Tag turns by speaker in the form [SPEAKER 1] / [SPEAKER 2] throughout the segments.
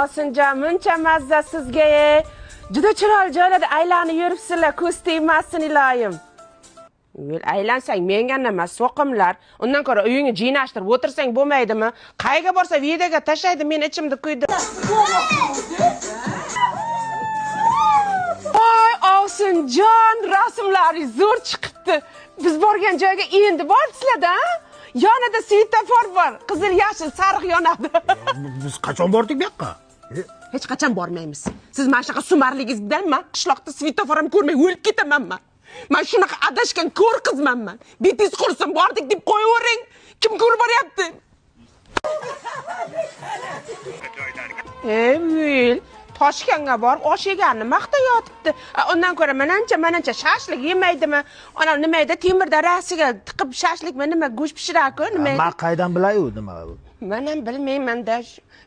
[SPEAKER 1] Ovsinjon, muncha mazza sizga. Juda chiroyli joylarda aylanib yuribsizlar, ko'z tegmasin iloyim. Aylansang menga nima, so'qimlar. Undan ko'ra uyingni jinashtirib o'tirsang bo'lmaydimi? Qayga borsa videoga tashlaydi, men ichimda kuydi. Voy, Ovsinjon, rasmlaringiz zo'r chiqibdi. Biz borgan joyga endi borsizlar-da? Yonida svetofor bor, qizil, yashil, sariq yonadi.
[SPEAKER 2] Biz qachon bordik bu yoqqa?
[SPEAKER 1] Hech qachon bormaymiz. Siz mana shunaqa sumarligingiz bilan men qishloqda svetofor ham ko'rmay o'lib ketamanman. Men shunaqa adashgan ko'r qizmanman. Betingiz qursin, bordik deb qo'yavering. Kim ko'rib boryapti? Ey, Toshkentga borib osh yeganni maqtayotibdi. Undan ko'ra manancha shashlik yemaydimi? Ana nima edi, temirda rasiga tiqib shashlikmi, nima go'sht pishirarku, nima edi?
[SPEAKER 2] Men qaydan bilay-u nima bu?
[SPEAKER 1] Men ham bilmayman-da.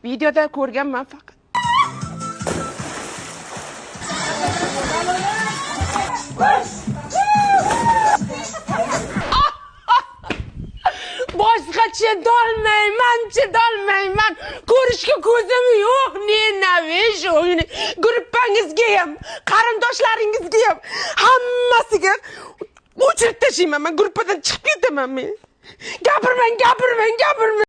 [SPEAKER 1] Videoda ko'rganman faqat. Boshqa chidolmayman. Ko'rishga ko'zim yo'q. Nenavish o'yini. Gruppangizga ham, qarindoshlaringizga ham hammasiga o'chirib tashlayman. Men gruppadan chiqib ketaman men. Gapirmang.